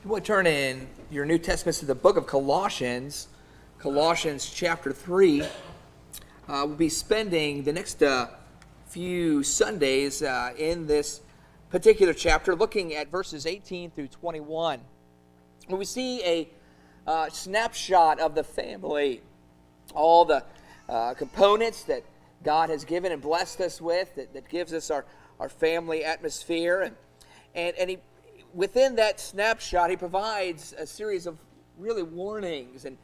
We'll turn in your New Testaments to the book of Colossians, Colossians chapter 3. We'll be spending the next few Sundays in this particular chapter, looking at verses 18 through 21. Where we see a snapshot of the family, all the components that God has given and blessed us with, that gives us our family atmosphere. And he, within that snapshot, he provides a series of really warnings and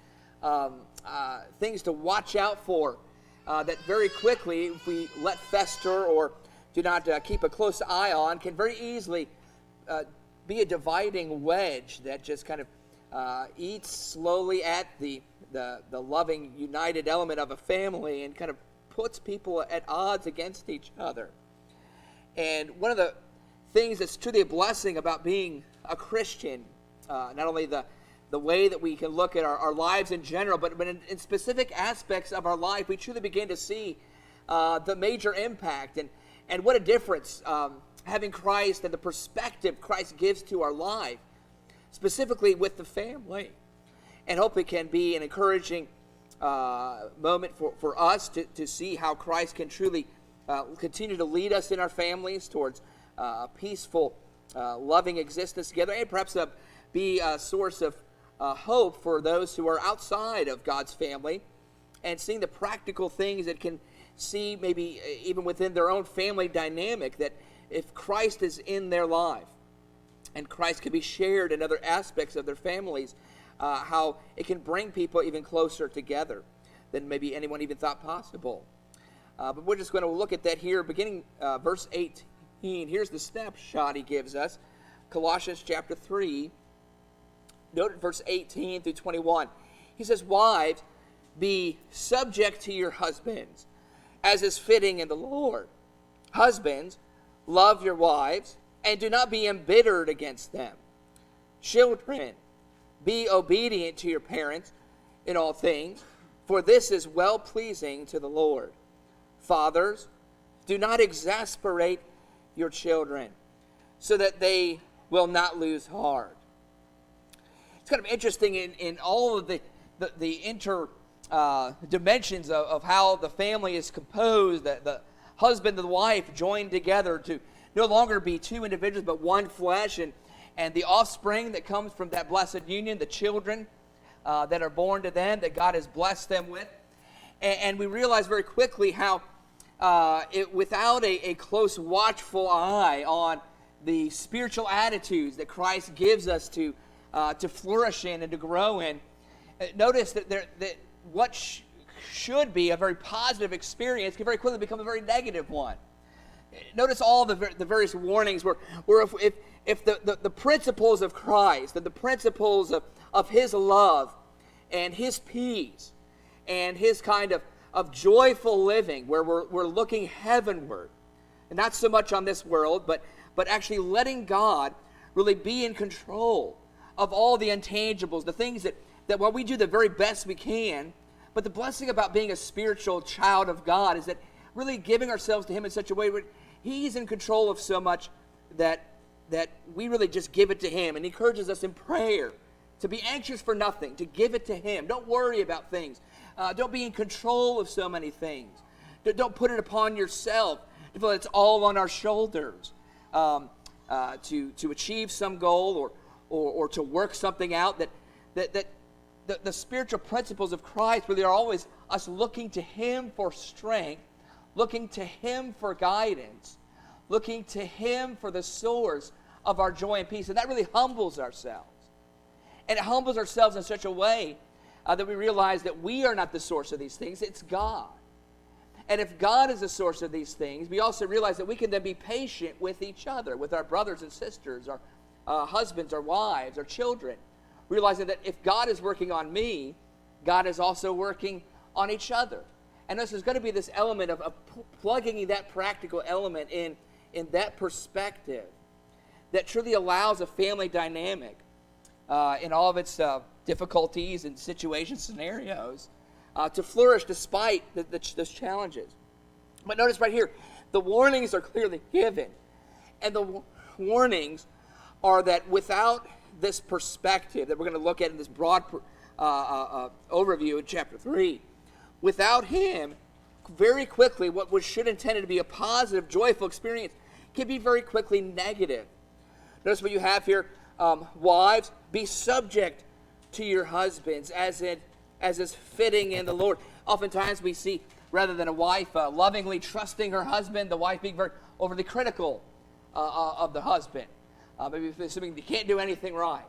things to watch out for that very quickly, if we let fester or do not keep a close eye on, can very easily be a dividing wedge that just kind of eats slowly at the loving, united element of a family and kind of puts people at odds against each other. And one of the things that's truly a blessing about being a Christian, not only the way that we can look at our lives in general, but in specific aspects of our life, we truly begin to see the major impact and what a difference having Christ and the perspective Christ gives to our life, specifically with the family. And hope it can be an encouraging moment for us to see how Christ can truly continue to lead us in our families towards a peaceful, loving existence together, and perhaps be a source of hope for those who are outside of God's family, and seeing the practical things that can see maybe even within their own family dynamic, that if Christ is in their life and Christ can be shared in other aspects of their families, how it can bring people even closer together than maybe anyone even thought possible. But we're just going to look at that here, beginning verse 18. Here's the snapshot he gives us. Colossians chapter 3, note verse 18 through 21. He says, "Wives, be subject to your husbands, as is fitting in the Lord. Husbands, love your wives, and do not be embittered against them. Children, be obedient to your parents in all things, for this is well-pleasing to the Lord. Fathers, do not exasperate your children, so that they will not lose heart." It's kind of interesting in all of the inter dimensions of how the family is composed, that the husband and the wife joined together to no longer be two individuals but one flesh, and the offspring that comes from that blessed union, the children that are born to them, that God has blessed them with. And we realize very quickly how without a close watchful eye on the spiritual attitudes that Christ gives us to flourish in and to grow in, notice that what should be a very positive experience can very quickly become a very negative one. Notice all the various warnings where if the principles of Christ and the principles of his love and his peace and his kind of joyful living, where we're looking heavenward, and not so much on this world, but actually letting God really be in control of all the intangibles, the things that while we do the very best we can, but the blessing about being a spiritual child of God is that really giving ourselves to him in such a way where he's in control of so much that we really just give it to him. And he encourages us in prayer to be anxious for nothing, to give it to him. Don't worry about things. Don't be in control of so many things. Don't put it upon yourself to feel it's all on our shoulders to achieve some goal or to work something out. That the spiritual principles of Christ really are always us looking to him for strength, looking to him for guidance, looking to him for the source of our joy and peace. And that really humbles ourselves. And it humbles ourselves in such a way that we realize that we are not the source of these things, it's God. And if God is the source of these things, we also realize that we can then be patient with each other, with our brothers and sisters, our husbands, our wives, our children, realizing that if God is working on me, God is also working on each other. And thus there's going to be this element of plugging that practical element in that perspective that truly allows a family dynamic in all of its difficulties and situations, scenarios, to flourish despite those challenges. But notice right here, the warnings are clearly given. And the warnings are that without this perspective that we're going to look at in this broad overview in chapter 3, without him, very quickly, what should intended to be a positive, joyful experience can be very quickly negative. Notice what you have here. Wives, be subject to your husbands as is fitting in the Lord. Oftentimes we see, rather than a wife lovingly trusting her husband, the wife being very overly critical of the husband. Maybe assuming he can't do anything right.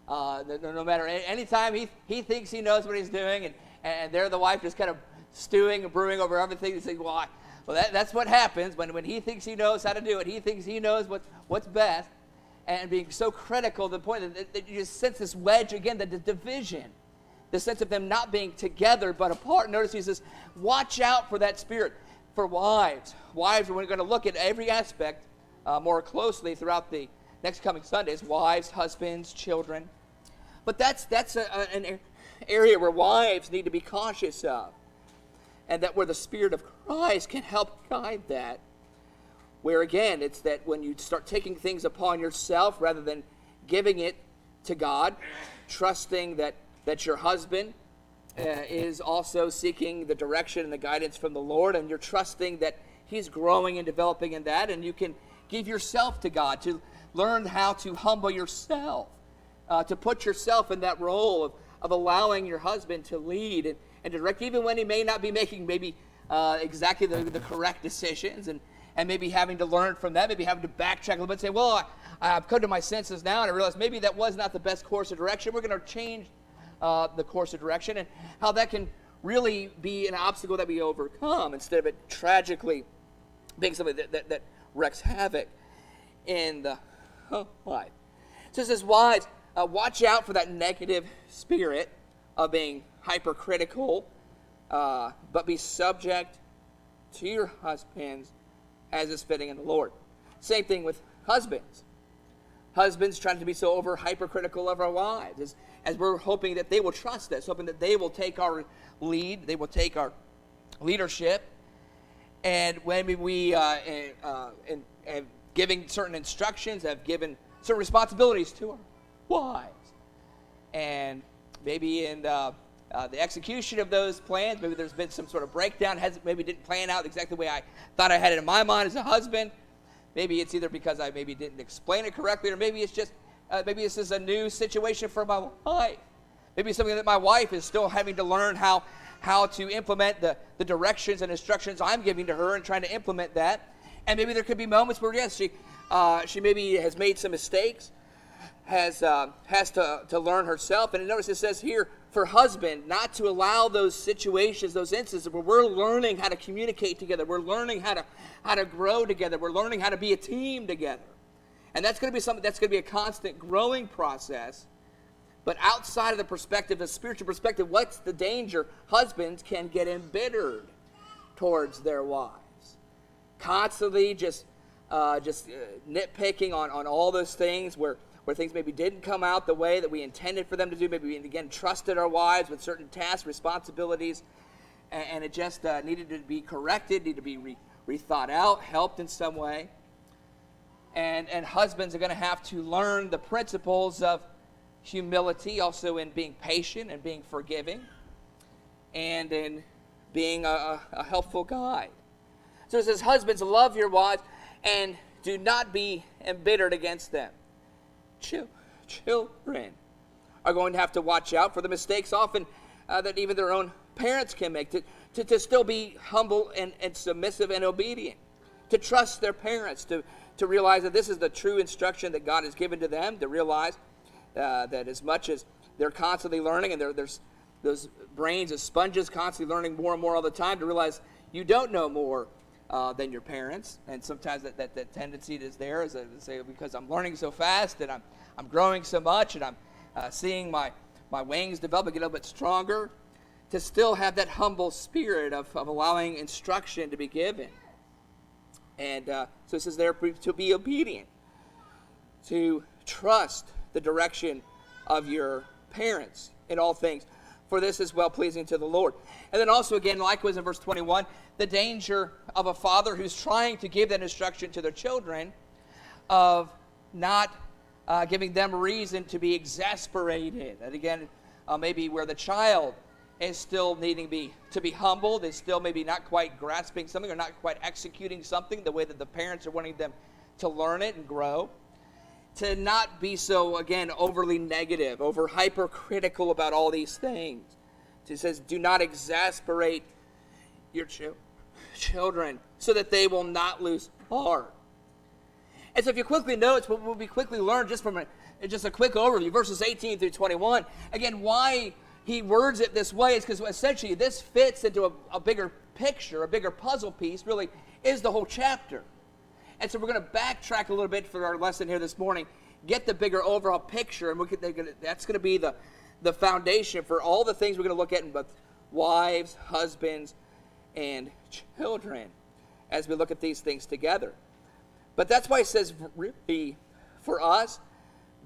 No matter, anytime he thinks he knows what he's doing, and there the wife just kind of stewing and brewing over everything, and saying, well, that's what happens when he thinks he knows how to do it. He thinks he knows what's best, and being so critical to the point that you just sense this wedge again, the division, the sense of them not being together but apart. Notice he says, watch out for that spirit. For wives, we're going to look at every aspect more closely throughout the next coming Sundays. Wives, husbands, children. But that's an area where wives need to be cautious of, and that where the Spirit of Christ can help guide that. Where again, it's that when you start taking things upon yourself rather than giving it to God, trusting that your husband is also seeking the direction and the guidance from the Lord, and you're trusting that he's growing and developing in that, and you can give yourself to God, to learn how to humble yourself, to put yourself in that role of allowing your husband to lead and direct, even when he may not be making maybe exactly the correct decisions, and maybe having to learn from that, maybe having to backtrack a little bit and say, well, I've come to my senses now, and I realize maybe that was not the best course of direction. We're going to change the course of direction, and how that can really be an obstacle that we overcome instead of it tragically being something that wreaks havoc in the life. So it says, wives, watch out for that negative spirit of being hypercritical, but be subject to your husbands as is fitting in the Lord. Same thing with husbands. Husbands trying to be so over hypercritical of our wives, as we're hoping that they will trust us, hoping that they will take our lead, they will take our leadership, and when we have giving certain instructions, have given certain responsibilities to our wives, and maybe in the execution of those plans, maybe there's been some sort of breakdown, maybe didn't plan out exactly the way I thought I had it in my mind as a husband. Maybe it's either because I maybe didn't explain it correctly, or maybe it's just, maybe this is a new situation for my wife. Maybe it's something that my wife is still having to learn how to implement the directions and instructions I'm giving to her, and trying to implement that. And maybe there could be moments where, yes, she maybe has made some mistakes, has to learn herself. And notice it says here, for husband, not to allow those situations, those instances where we're learning how to communicate together, we're learning how to grow together, we're learning how to be a team together. And that's going to be something that's going to be a constant growing process. But outside of the perspective, the spiritual perspective, what's the danger? Husbands can get embittered towards their wives, constantly just nitpicking on all those things where things maybe didn't come out the way that we intended for them to do. Maybe we, again, trusted our wives with certain tasks, responsibilities, and it just needed to be corrected, needed to be rethought out, helped in some way. And husbands are going to have to learn the principles of humility, also in being patient and being forgiving, and in being a helpful guide. So it says, husbands, love your wives and do not be embittered against them. Children are going to have to watch out for the mistakes often that even their own parents can make, to still be humble and submissive and obedient, to trust their parents, to realize that this is the true instruction that God has given to them, to realize that as much as they're constantly learning, and there's those brains as sponges constantly learning more and more all the time, to realize you don't know more than your parents. And sometimes that tendency is there, is to say, because I'm learning so fast and I'm growing so much, and I'm seeing my wings develop and get a little bit stronger, to still have that humble spirit of allowing instruction to be given. And so it says there, to be obedient, to trust the direction of your parents in all things, for this is well-pleasing to the Lord. And then also, again, likewise in verse 21, the danger of a father who's trying to give that instruction to their children, of not giving them reason to be exasperated. And again, maybe where the child is still needing to be humbled, is still maybe not quite grasping something or not quite executing something the way that the parents are wanting them to learn it and grow. To not be so, again, overly negative, over hypercritical about all these things. It says, do not exasperate your children so that they will not lose heart. And so if you quickly notice what we quickly learn just from just a quick overview, verses 18 through 21, again, why he words it this way is because essentially this fits into a bigger picture, a bigger puzzle piece, really is the whole chapter. And so we're going to backtrack a little bit for our lesson here this morning, get the bigger overall picture, and that's going to be the foundation for all the things we're going to look at in both wives, husbands, and children as we look at these things together. But that's why it says, really, for us,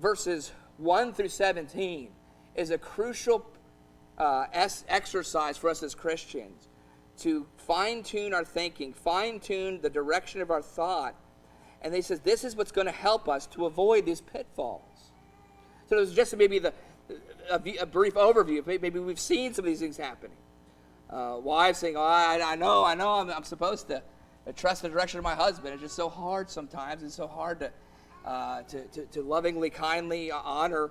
verses 1 through 17 is a crucial exercise for us as Christians to fine-tune our thinking, fine-tune the direction of our thought. And he says this is what's going to help us to avoid these pitfalls. So there's just maybe a brief overview. Maybe we've seen some of these things happening. Wives saying, I know I'm supposed to trust the direction of my husband. It's just so hard sometimes. It's so hard to lovingly, kindly honor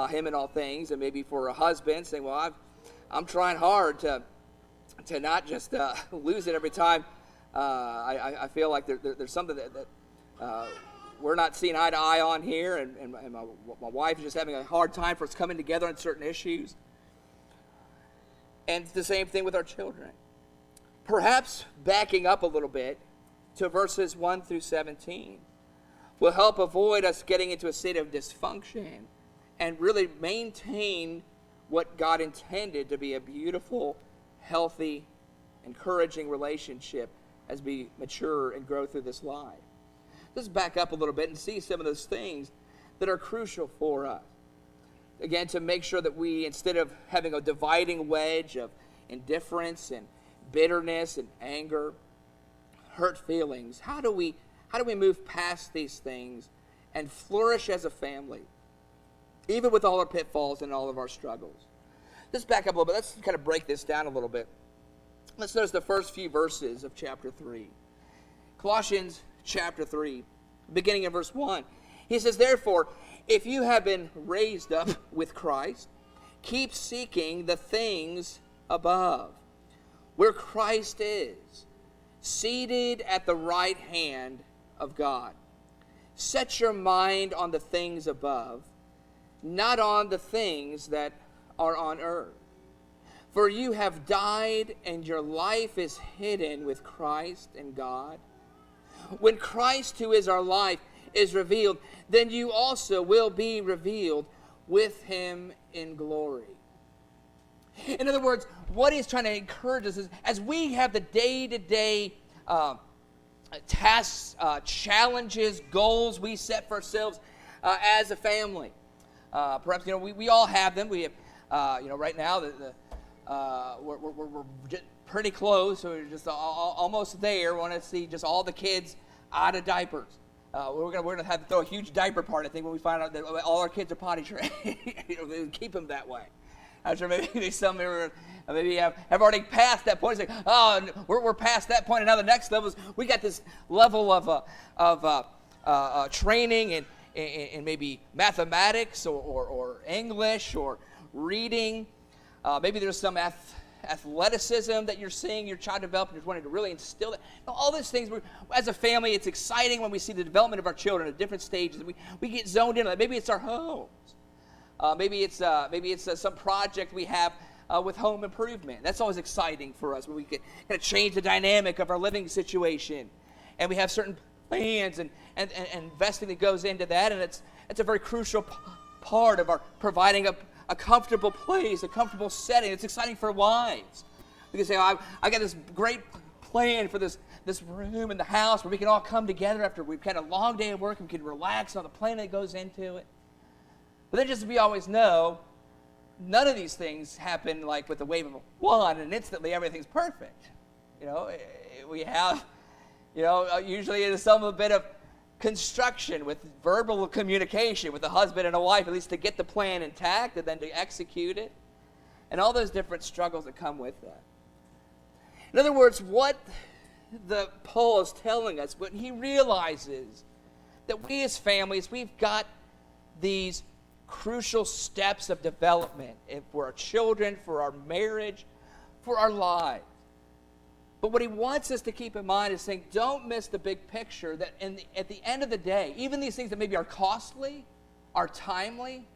him in all things. And maybe for a husband saying, well, I'm trying hard to not just lose it every time. I feel like there's something that we're not seeing eye to eye on here, and my wife is just having a hard time for us coming together on certain issues. And it's the same thing with our children. Perhaps backing up a little bit to verses 1 through 17 will help avoid us getting into a state of dysfunction and really maintain what God intended to be a beautiful, healthy, encouraging relationship as we mature and grow through this life. Let's back up a little bit and see some of those things that are crucial for us. Again, to make sure that we, instead of having a dividing wedge of indifference and bitterness and anger, hurt feelings, how do we move past these things and flourish as a family, even with all our pitfalls and all of our struggles? Let's back up a little bit. Let's kind of break this down a little bit. Let's notice the first few verses of chapter 3. Colossians chapter 3, beginning in verse 1. He says, therefore, if you have been raised up with Christ, keep seeking the things above, where Christ is, seated at the right hand of God. Set your mind on the things above, not on the things that are on earth. For you have died, and your life is hidden with Christ in God. When Christ, who is our life, is revealed, then you also will be revealed with him in glory. In other words, what he's trying to encourage us is, as we have the day-to-day tasks, challenges, goals we set for ourselves as a family. Perhaps, we all have them. We have, right now, we're just pretty close. So we're just almost there. We want to see just all the kids out of diapers. We're gonna have to throw a huge diaper party, I think, when we find out that all our kids are potty trained. Keep them that way. I'm sure maybe some maybe have already passed that point. It's like, oh, we're past that point. And now the next level is we got this level of training in maybe mathematics or English or reading. Maybe there's some athleticism that you're seeing your child develop, and you're wanting to really instill that. All those things, as a family, it's exciting when we see the development of our children at different stages. We get zoned in on that. Maybe it's our homes. Maybe it's some project we have with home improvement. That's always exciting for us when we can kind of change the dynamic of our living situation, and we have certain plans and investing that goes into that, and it's a very crucial part of our providing a comfortable place, a comfortable setting. It's exciting for wives. We can say, I got this great plan for this room in the house where we can all come together after we've had a long day of work and we can relax on the plan that goes into it. But then, just as we always know, none of these things happen like with the wave of a wand and instantly everything's perfect. We have, usually it is some bit of construction, with verbal communication with a husband and a wife, at least to get the plan intact and then to execute it, and all those different struggles that come with that. In other words, what Paul is telling us, when he realizes that we as families, we've got these crucial steps of development for our children, for our marriage, for our lives. But what he wants us to keep in mind is saying, don't miss the big picture, that at the end of the day, even these things that maybe are costly, are timely,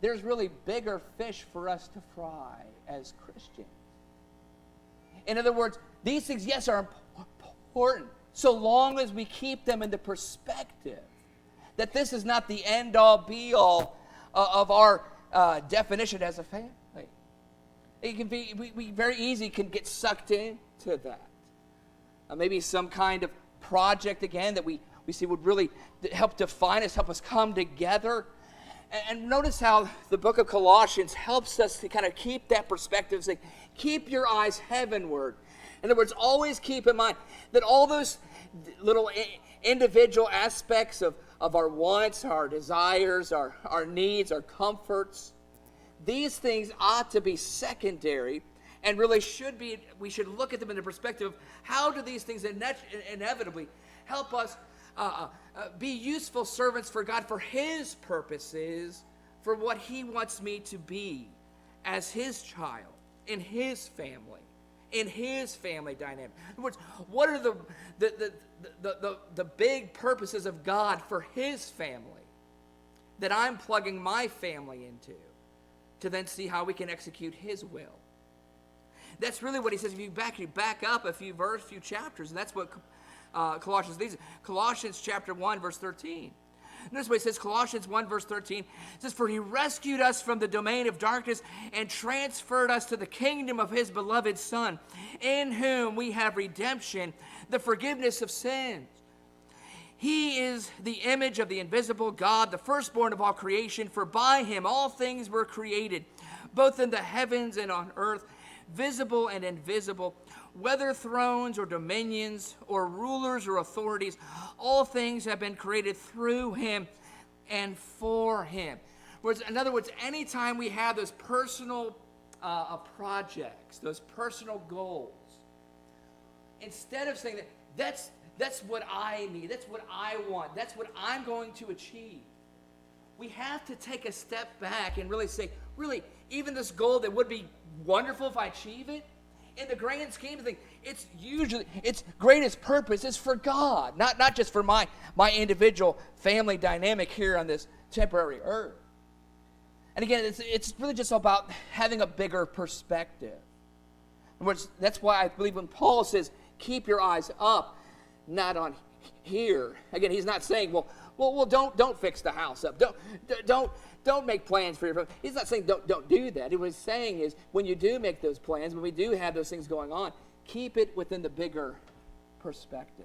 there's really bigger fish for us to fry as Christians. In other words, these things, yes, are important, so long as we keep them in the perspective that this is not the end-all, be-all of our definition as a family. It can be, we very easy can get sucked into that. Maybe some kind of project, again, that we see would really help define us, help us come together. And notice how the book of Colossians helps us to kind of keep that perspective, saying, keep your eyes heavenward. In other words, always keep in mind that all those little individual aspects of our wants, our desires, our needs, our comforts, these things ought to be secondary and really we should look at them in the perspective of how do these things inevitably help us be useful servants for God, for His purposes, for what He wants me to be as His child, in His family dynamic. In other words, what are the big purposes of God for His family that I'm plugging my family into to then see how we can execute His will? That's really what he says. If you back up a few chapters, and that's what Colossians leads. Colossians chapter 1, verse 13. Notice what he says, Colossians 1, verse 13. It says, for He rescued us from the domain of darkness and transferred us to the kingdom of His beloved Son, in whom we have redemption, the forgiveness of sins. He is the image of the invisible God, the firstborn of all creation, for by Him all things were created, both in the heavens and on earth, visible and invisible, whether thrones or dominions or rulers or authorities, all things have been created through Him and for Him. In other words, anytime we have those personal projects, those personal goals, instead of saying that's what I need, that's what I want, that's what I'm going to achieve, we have to take a step back and really say, really, even this goal that would be wonderful if I achieve it, in the grand scheme of things, its greatest purpose is for God, not just for my individual family dynamic here on this temporary earth. And again, it's really just about having a bigger perspective. In other words, that's why I believe when Paul says, keep your eyes up, not on here. Again, he's not saying, well, don't fix the house up. Don't make plans for your family. He's not saying don't do that. What he's saying is when you do make those plans, when we do have those things going on, keep it within the bigger perspective.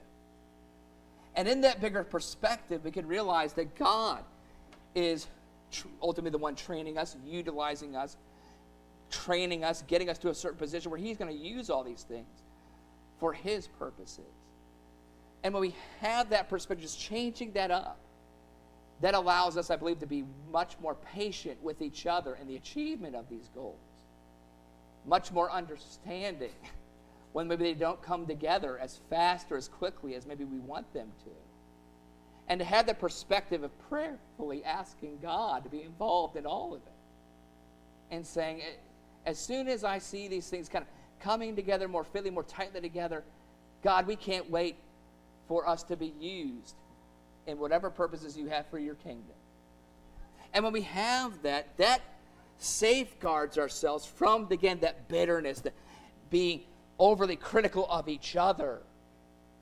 And in that bigger perspective, we can realize that God is ultimately the one training us, utilizing us, training us, getting us to a certain position where He's going to use all these things for His purposes. And when we have that perspective, just changing that up, that allows us, I believe, to be much more patient with each other in the achievement of these goals. Much more understanding when maybe they don't come together as fast or as quickly as maybe we want them to. And to have that perspective of prayerfully asking God to be involved in all of it. And saying, as soon as I see these things kind of coming together more fitly, more tightly together, God, we can't wait for us to be used in whatever purposes you have for your kingdom. And when we have that safeguards ourselves from, again, that bitterness, that being overly critical of each other.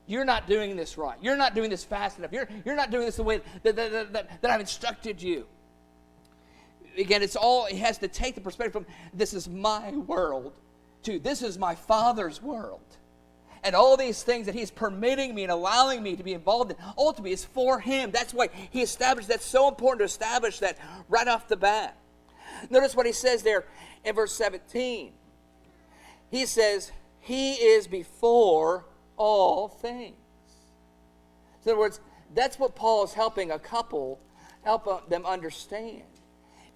You're not doing this right. You're not doing this fast enough. You're not doing this the way that I've instructed you. Again, it has to take the perspective from this is my world to this is my Father's world. And all these things that He's permitting me and allowing me to be involved in, ultimately is for Him. That's why He established, that's so important to establish that right off the bat. Notice what He says there in verse 17. He says, He is before all things. So in other words, That's what Paul is helping a couple, help them understand,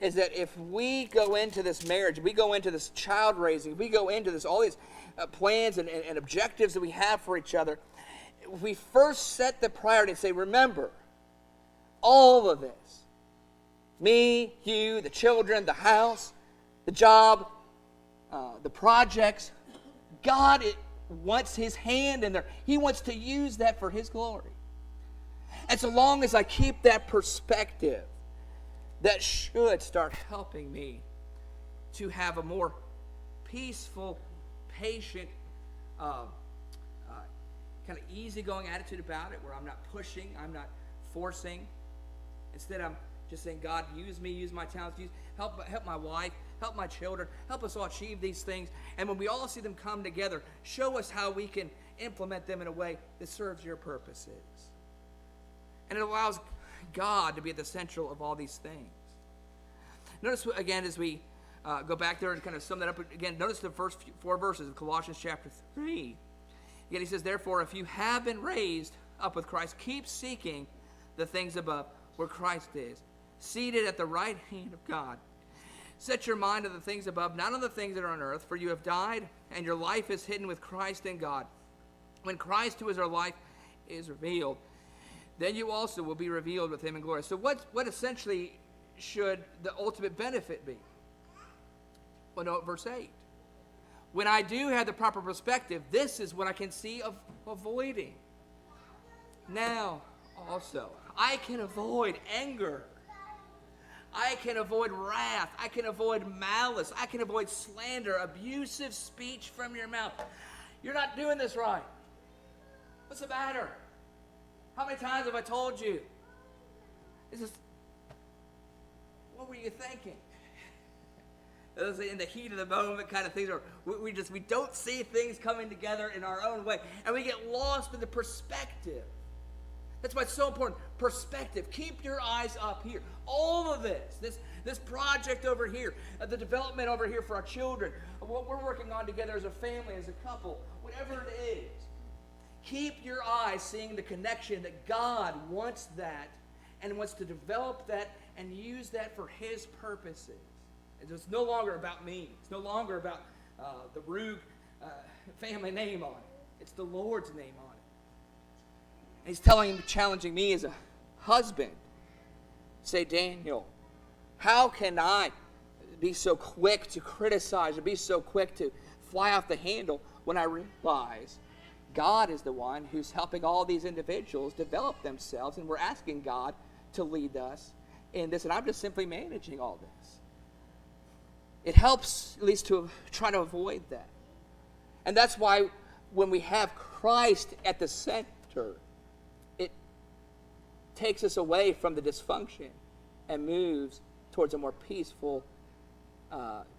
is that if we go into this marriage, we go into this child raising, we go into this all these plans and objectives that we have for each other, we first set the priority and say, remember, all of this, me, you, the children, the house, the job, the projects, God wants his hand in there. He wants to use that for his glory. And so long as I keep that perspective, that should start helping me to have a more peaceful, patient, kind of easygoing attitude about it, where I'm not pushing, I'm not forcing. Instead, I'm just saying, God, use me, use my talents, help my wife, help my children, help us all achieve these things. And when we all see them come together, show us how we can implement them in a way that serves your purposes. And it allows God to be at the central of all these things. Notice, again, as we go back there and kind of sum that up again, notice the first 4 verses of Colossians chapter 3. Again, he says, therefore, if you have been raised up with Christ, keep seeking the things above where Christ is, seated at the right hand of God. Set your mind on the things above, not on the things that are on earth, for you have died, and your life is hidden with Christ in God. When Christ, who is our life, is revealed, then you also will be revealed with him in glory. So what essentially should the ultimate benefit be? Well, note verse 8. When I do have the proper perspective, this is what I can see of avoiding. Now, also, I can avoid anger. I can avoid wrath. I can avoid malice. I can avoid slander, abusive speech from your mouth. You're not doing this right. What's the matter? How many times have I told you? It's just, what were you thinking? Those in the heat of the moment kind of things, or we don't see things coming together in our own way, and we get lost in the perspective. That's why it's so important. Perspective. Keep your eyes up here. All of this project over here, the development over here for our children, what we're working on together as a family, as a couple, whatever it is. Keep your eyes seeing the connection that God wants that and wants to develop that and use that for his purposes. It's no longer about me. It's no longer about the Rug family name on it. It's the Lord's name on it. And he's challenging me as a husband. Say, Daniel, how can I be so quick to criticize or be so quick to fly off the handle when I realize God is the one who's helping all these individuals develop themselves, and we're asking God to lead us in this, and I'm just simply managing all this. It helps at least to try to avoid that. And that's why when we have Christ at the center, it takes us away from the dysfunction and moves towards a more peaceful,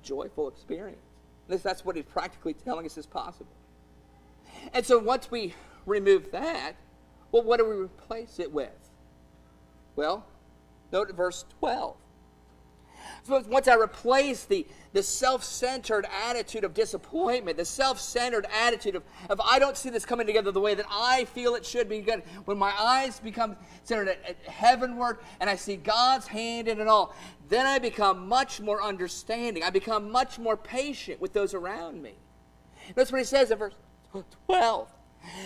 joyful experience. At least that's what he's practically telling us is possible. And so once we remove that, well, what do we replace it with? Well, note verse 12. So once I replace the self-centered attitude of disappointment, the self-centered attitude of I don't see this coming together the way that I feel it should be good, when my eyes become centered at heavenward and I see God's hand in it all, then I become much more understanding. I become much more patient with those around me. That's what he says in verse 12.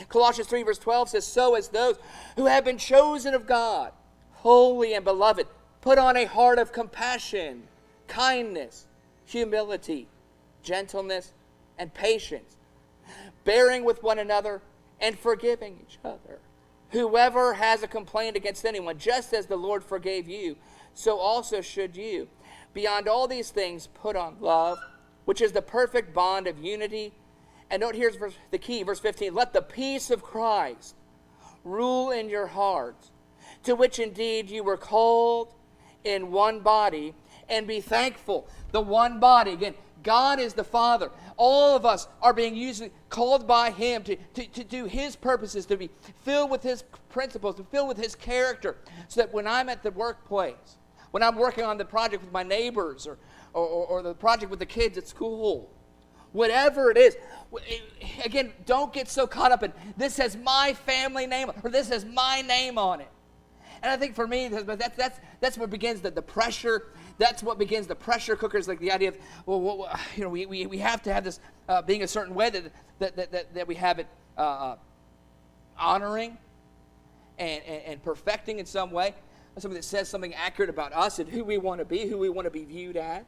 Colossians 3 verse 12 says, so as those who have been chosen of God, holy and beloved, put on a heart of compassion, kindness, humility, gentleness, and patience, bearing with one another and forgiving each other. Whoever has a complaint against anyone, just as the Lord forgave you, so also should you. Beyond all these things, put on love, which is the perfect bond of unity. And note here's the key, verse 15. Let the peace of Christ rule in your hearts, to which indeed you were called in one body, and be thankful. The one body. Again, God is the Father. All of us are being called by him to do his purposes, to be filled with his principles, to be filled with his character, so that when I'm at the workplace, when I'm working on the project with my neighbors or the project with the kids at school, whatever it is, again, don't get so caught up in this has my family name or this has my name on it. And I think for me, that's what begins the pressure. That's what begins the pressure cookers, like the idea of, well, we have to have this being a certain way that we have it honoring and perfecting in some way, something that says something accurate about us and who we want to be, who we want to be viewed as.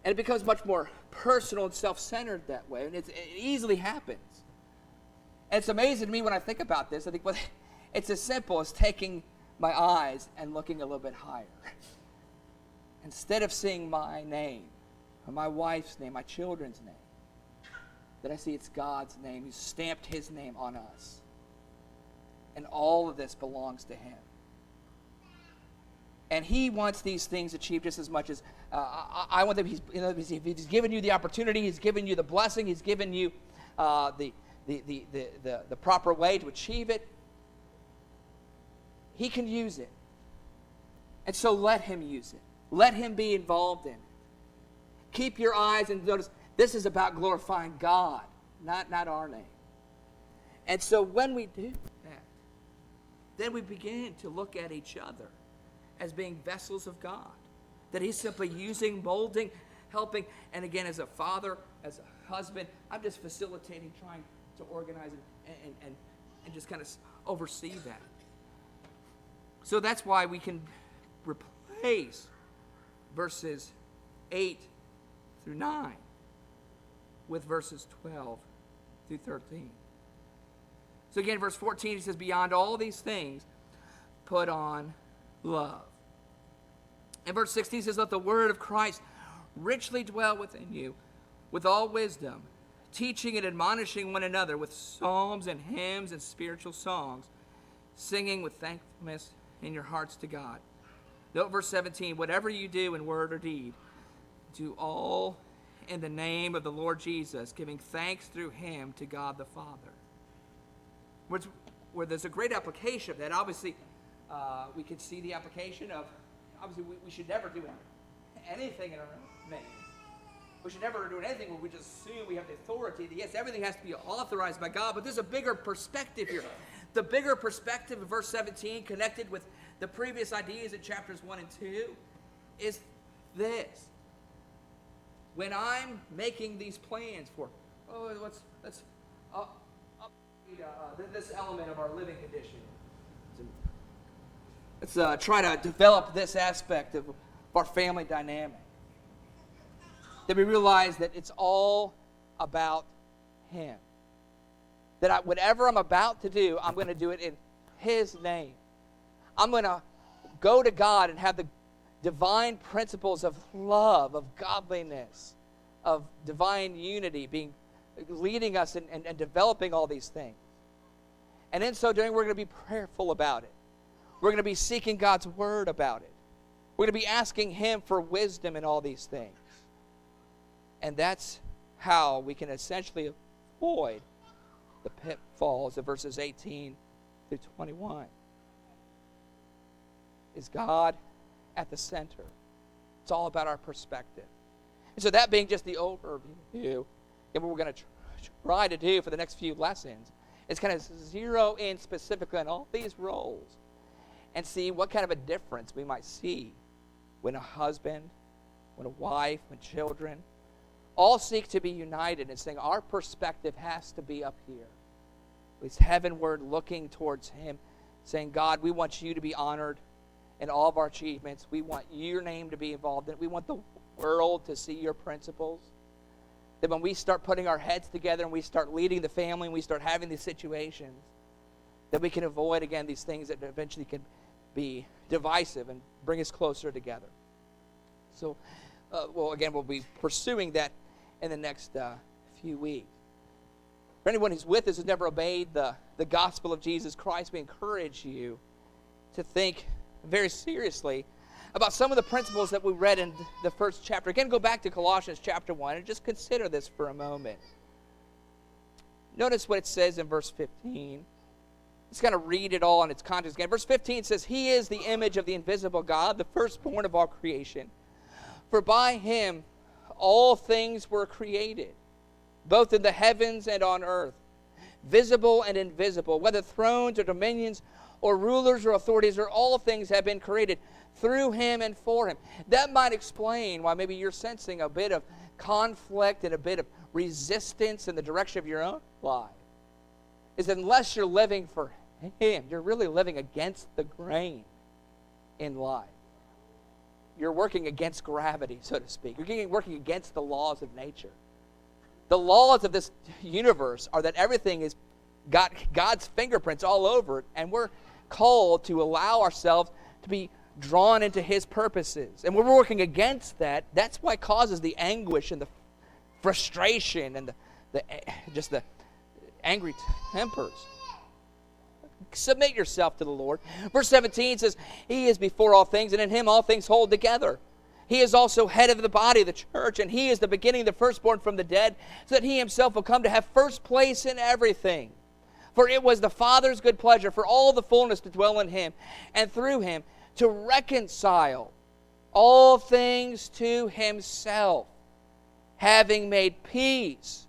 And it becomes much more personal and self-centered that way, and it easily happens. And it's amazing to me when I think about this. I think, well, it's as simple as taking my eyes and looking a little bit higher. Instead of seeing my name, or my wife's name, my children's name, that I see it's God's name. He's stamped his name on us. And all of this belongs to him. And he wants these things achieved just as much as I want them. He's given you the opportunity. He's given you the blessing. He's given you the proper way to achieve it. He can use it. And so let him use it. Let him be involved in it. Keep your eyes and notice this is about glorifying God, not our name. And so when we do that, then we begin to look at each other as being vessels of God. That he's simply using, molding, helping. And again, as a father, as a husband, I'm just facilitating, trying to organize it and just kind of oversee that. So that's why we can replace verses 8 through 9 with verses 12 through 13. So again, verse 14, he says, beyond all these things, put on love. And verse 16 says, let the word of Christ richly dwell within you with all wisdom, teaching and admonishing one another with psalms and hymns and spiritual songs, singing with thankfulness in your hearts to God. Note verse 17, whatever you do in word or deed, do all in the name of the Lord Jesus, giving thanks through him to God the Father. Where there's a great application of that. Obviously, we can see the application of, obviously, we should never do anything in our name. We should never do anything where we just assume we have the authority. Yes, everything has to be authorized by God, but there's a bigger perspective here. The bigger perspective of verse 17, connected with the previous ideas in chapters 1 and 2, is this. When I'm making these plans for, this element of our living condition. Let's try to develop this aspect of our family dynamic. That we realize that it's all about him. That whatever I'm about to do, I'm going to do it in his name. I'm going to go to God and have the divine principles of love, of godliness, of divine unity, leading us and developing all these things. And in so doing, we're going to be prayerful about it. We're going to be seeking God's word about it. We're going to be asking him for wisdom in all these things. And that's how we can essentially avoid the pitfalls of verses 18 through 21. Is God at the center? It's all about our perspective. And so that being just the overview, and what we're going to try to do for the next few lessons is kind of zero in specifically on all these roles and see what kind of a difference we might see when a husband, when a wife, when children all seek to be united and saying our perspective has to be up here. It's heavenward, looking towards him, saying, God, we want you to be honored in all of our achievements. We want your name to be involved in it. We want the world to see your principles. That when we start putting our heads together and we start leading the family and we start having these situations, that we can avoid, again, these things that eventually can be divisive and bring us closer together. So, again, we'll be pursuing that in the next few weeks. For anyone who's with us who's never obeyed the gospel of Jesus Christ, we encourage you to think very seriously about some of the principles that we read in the first chapter. Again, go back to Colossians chapter 1 and just consider this for a moment. Notice what it says in verse 15. Let's kind of read it all in its context again. Verse 15 says, He is the image of the invisible God, the firstborn of all creation. For by him all things were created, both in the heavens and on earth, visible and invisible, whether thrones or dominions or rulers or authorities, or all things have been created through him and for him. That might explain why maybe you're sensing a bit of conflict and a bit of resistance in the direction of your own life. Is that unless you're living for him, you're really living against the grain in life. You're working against gravity, so to speak. You're working against the laws of nature. The laws of this universe are that everything has got God's fingerprints all over it, and we're called to allow ourselves to be drawn into his purposes. And when we're working against that, that's why it causes the anguish and the frustration and the angry tempers. Submit yourself to the Lord. Verse 17 says, he is before all things, and in him all things hold together. He is also head of the body, the church, and he is the beginning, the firstborn from the dead, so that he himself will come to have first place in everything. For it was the Father's good pleasure for all the fullness to dwell in him, and through him to reconcile all things to himself, having made peace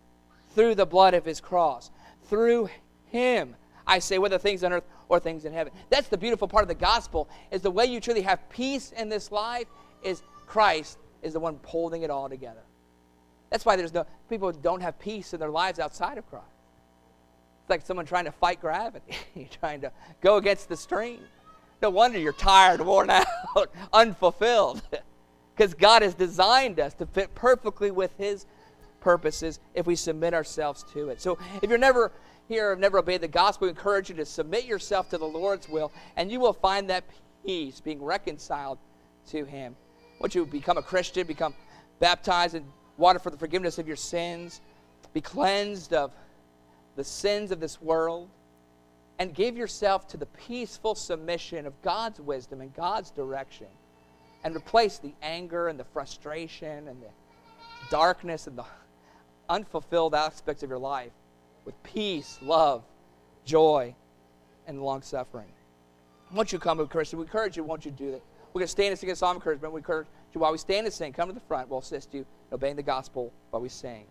through the blood of his cross. Through him, I say, whether things on earth or things in heaven. That's the beautiful part of the gospel, is the way you truly have peace in this life is Christ is the one holding it all together. That's why people don't have peace in their lives outside of Christ. It's like someone trying to fight gravity, trying to go against the stream. No wonder you're tired, worn out, unfulfilled. Because God has designed us to fit perfectly with his purposes if we submit ourselves to it. So if you're never here, have never obeyed the gospel, we encourage you to submit yourself to the Lord's will, and you will find that peace, being reconciled to him. Once you become a Christian, become baptized in water for the forgiveness of your sins, be cleansed of the sins of this world, and give yourself to the peaceful submission of God's wisdom and God's direction, and replace the anger and the frustration and the darkness and the unfulfilled aspects of your life with peace, love, joy, and long-suffering. Once you come to Christian, we encourage you, won't you do that? We're going to stand and sing a psalm of encouragement. We encourage you while we stand and sing, come to the front. We'll assist you in obeying the gospel while we sing.